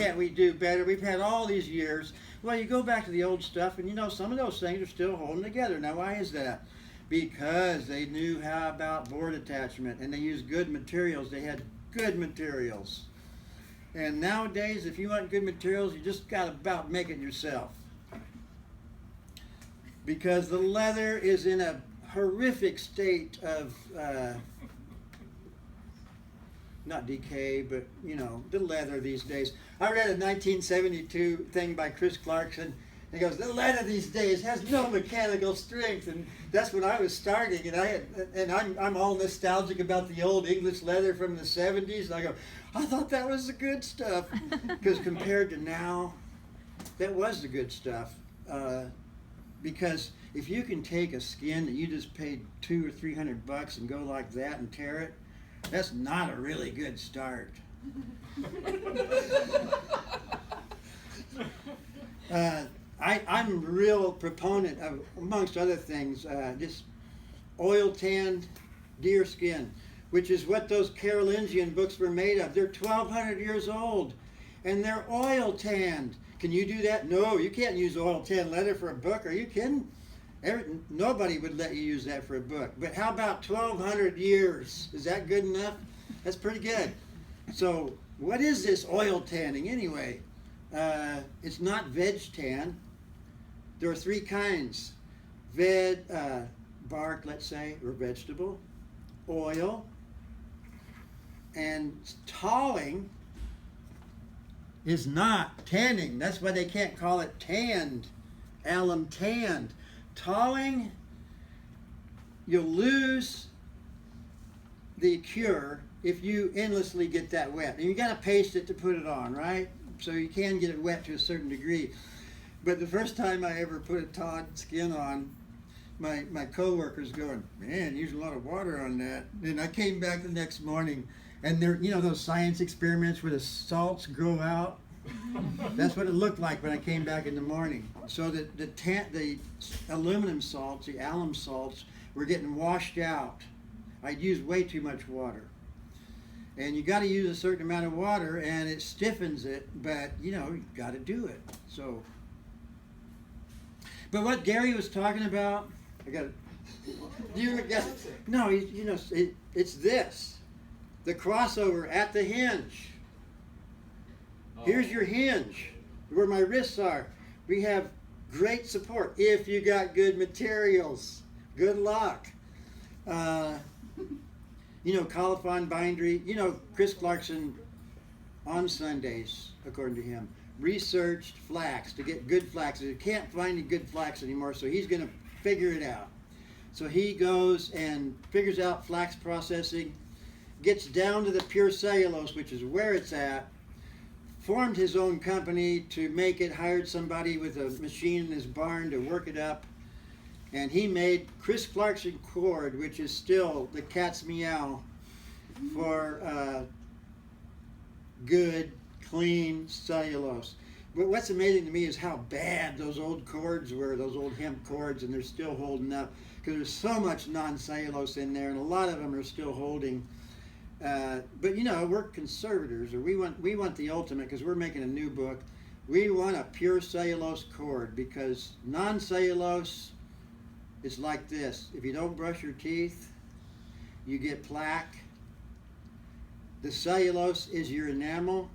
can't we do better? We've had all these years. Well, you go back to the old stuff, and you know, some of those things are still holding together. Now, why is that? Because they knew how about board attachment, and they used good materials. They had good materials. And nowadays, if you want good materials, you just got to about make it yourself. Because the leather is in a horrific state of, not decay, but, you know, the leather these days. I read a 1972 thing by Chris Clarkson. He goes, the leather these days has no mechanical strength, and that's when I was starting, and I'm all nostalgic about the old English leather from the 70s, and I go, I thought that was the good stuff, because compared to now, that was the good stuff, because if you can take a skin that you just paid $200 or $300 and go like that and tear it, that's not a really good start. I'm a real proponent of, amongst other things, just oil tanned deer skin, which is what those Carolingian books were made of. They're 1,200 years old, and they're oil tanned. Can you do that? No, you can't use oil tanned leather for a book. Are you kidding? Nobody would let you use that for a book. But how about 1,200 years? Is that good enough? That's pretty good. So what is this oil tanning anyway? It's not veg tan. There are three kinds. Bark, let's say, or vegetable, oil, and talling is not tanning. That's why they can't call it tanned, alum tanned. Talling, you'll lose the cure if you endlessly get that wet. And you got to paste it to put it on, right? So you can get it wet to a certain degree. But the first time I ever put a tawed skin on, my co-workers going, man, you use a lot of water on that. And I came back the next morning, and there, you know, those science experiments where the salts grow out. That's what it looked like when I came back in the morning. So the aluminum salts, the alum salts, were getting washed out. I'd used way too much water. And you got to use a certain amount of water, and it stiffens it, but you know, you got to do it. So, but what Gary was talking about, I got it. No, you know, it's this, the crossover at the hinge. Here's your hinge, where my wrists are. We have great support if you got good materials. Good luck. You know, colophon bindery. You know, Chris Clarkson on Sundays, according to him, researched flax to get good flax. He can't find any good flax anymore, so he's going to figure it out. So he goes and figures out flax processing, gets down to the pure cellulose, which is where it's at, formed his own company to make it, hired somebody with a machine in his barn to work it up, and he made Chris Clarkson cord, which is still the cat's meow for good, clean cellulose. But what's amazing to me is how bad those old cords were, those old hemp cords, and they're still holding up because there's so much non-cellulose in there, and a lot of them are still holding. But you know, we're conservators, or we want the ultimate, because we're making a new book. We want a pure cellulose cord, because non-cellulose is like this. If you don't brush your teeth, you get plaque. The cellulose is your enamel.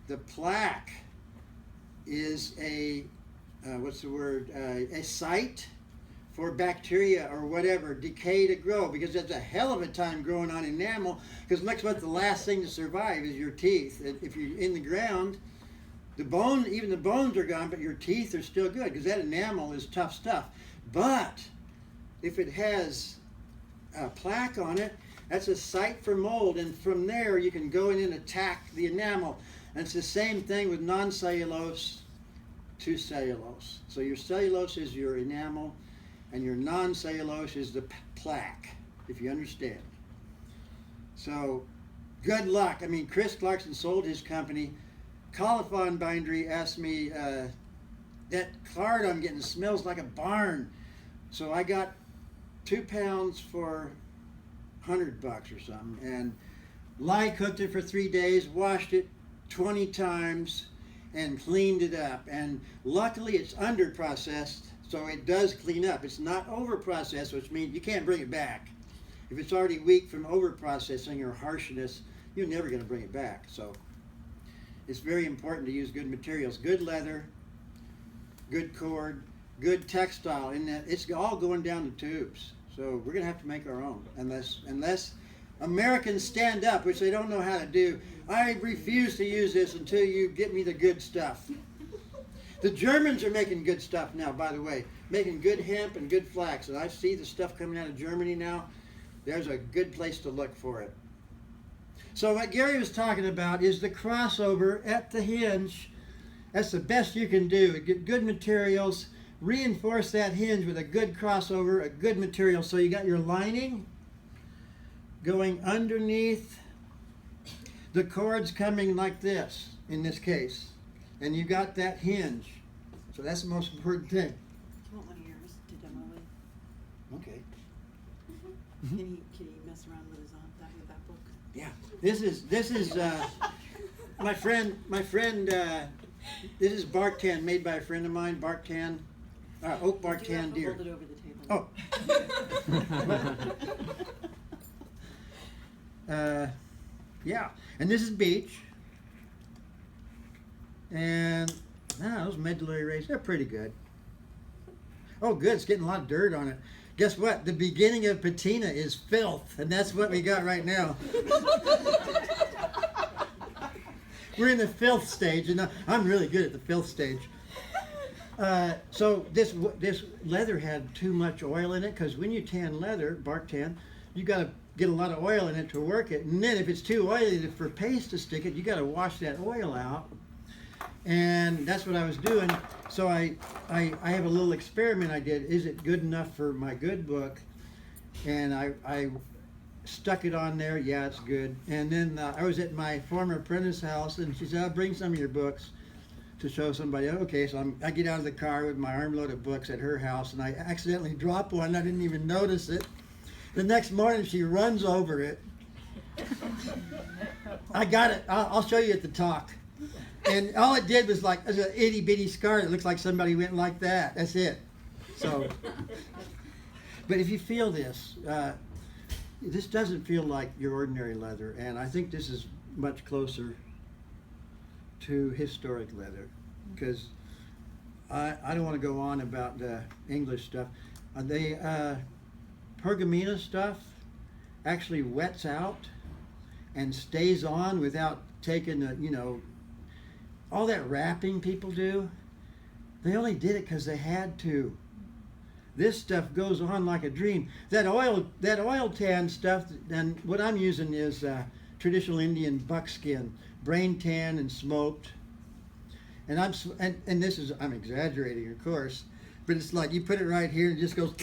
The plaque is a site for bacteria or whatever decay to grow, because that's a hell of a time growing on enamel, because next month the last thing to survive is your teeth. If you're in the ground, even the bones are gone, but your teeth are still good, because that enamel is tough stuff. But if it has a plaque on it, that's a site for mold, and from there you can go in and attack the enamel. And it's the same thing with non-cellulose to cellulose. So your cellulose is your enamel, and your non-cellulose is the plaque, if you understand. So good luck. I mean, Chris Clarkson sold his company. Colophon Bindery asked me, that card I'm getting smells like a barn. So I got 2 pounds for $100 or something, and cooked it for 3 days, washed it, 20 times and cleaned it up. And luckily it's under processed, so it does clean up. It's not over processed, which means you can't bring it back. If it's already weak from over processing or harshness, you're never going to bring it back. So it's very important to use good materials, good leather, good cord, good textile. In that it's all going down the tubes. So we're going to have to make our own, unless Americans stand up, which they don't know how to do. I refuse to use this until you get me the good stuff. The Germans are making good stuff now, by the way, making good hemp and good flax. And I see the stuff coming out of Germany now. There's a good place to look for it. So what Gary was talking about is the crossover at the hinge. That's the best you can do. Get good materials, reinforce that hinge with a good crossover, a good material. So you got your lining going underneath, the cords coming like this in this case, and you got that hinge. So that's the most important thing. Do you want one of yours to demo with? Okay. Can he mess around with that book? Yeah. This is my friend. This is bark tan made by a friend of mine. Bark tan, oak bark tan deer. Hold it over the table. Oh. Yeah, and this is beech. And those medullary rays, they're pretty good. Oh, good, it's getting a lot of dirt on it. Guess what? The beginning of patina is filth, and that's what we got right now. We're in the filth stage, and I'm really good at the filth stage. So this leather had too much oil in it, because when you tan leather, bark tan, you got to get a lot of oil in it to work it. And then if it's too oily for paste to stick it, you got to wash that oil out. And that's what I was doing. So I have a little experiment I did. Is it good enough for my good book? And I stuck it on there. Yeah, it's good. And then I was at my former apprentice house, and she said, "I'll bring some of your books to show somebody." Okay, so I get out of the car with my armload of books at her house, and I accidentally drop one. I didn't even notice it. The next morning, she runs over it. I got it. I'll show you at the talk. And all it did was like an itty bitty scar. It looks like somebody went like that. That's it. So, but if you feel this, this doesn't feel like your ordinary leather, and I think this is much closer to historic leather, because I don't want to go on about the English stuff. Pergamena stuff actually wets out and stays on without taking the, all that wrapping people do. They only did it because they had to. This stuff goes on like a dream. That oil tan stuff, and what I'm using is traditional Indian buckskin, brain tan and smoked. And I'm exaggerating, of course, but it's like you put it right here and it just goes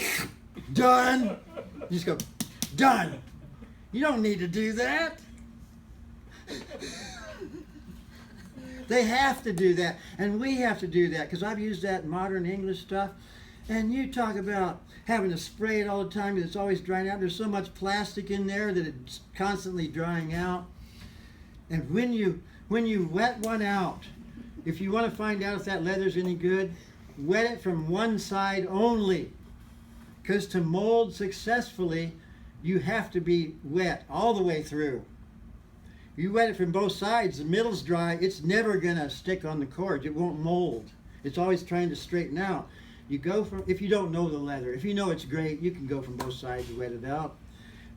done. You just go done. You don't need to do that. They have to do that, and we have to do that, because I've used that modern English stuff, and you talk about having to spray it all the time because it's always drying out. There's so much plastic in there that it's constantly drying out. And when you wet one out, if you want to find out if that leather's any good, wet it from one side only, because to mold successfully, you have to be wet all the way through. You wet it from both sides, the middle's dry, it's never going to stick on the cords. It won't mold. It's always trying to straighten out. You go from, if you don't know the leather, if you know it's great, you can go from both sides and wet it out.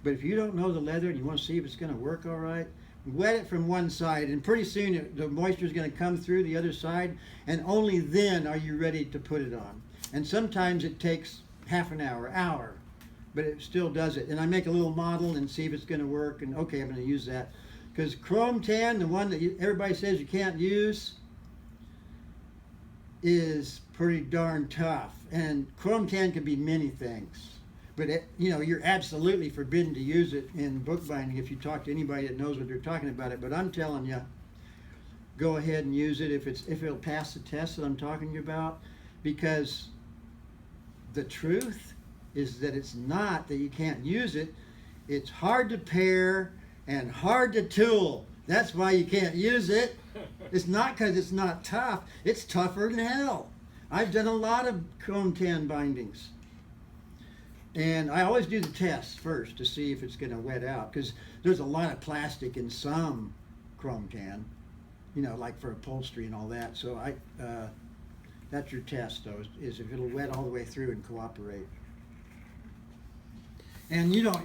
But if you don't know the leather and you want to see if it's going to work all right, wet it from one side, and pretty soon the moisture is going to come through the other side, and only then are you ready to put it on. And sometimes it takes half an hour, but it still does it. And I make a little model and see if it's going to work, and okay, I'm going to use that. Because chrome tan, the one that everybody says you can't use, is pretty darn tough. And chrome tan can be many things. But you're absolutely forbidden to use it in bookbinding if you talk to anybody that knows what they're talking about it. But I'm telling you, go ahead and use it if it'll pass the test that I'm talking to you about. Because the truth is that it's not that you can't use it. It's hard to pare and hard to tool. That's why you can't use it. It's not because it's not tough. It's tougher than hell. I've done a lot of chrome tan bindings. And I always do the test first to see if it's going to wet out, because there's a lot of plastic in some chrome tan, you know, like for upholstery and all that. So that's your test, though, is if it'll wet all the way through and cooperate. And you know,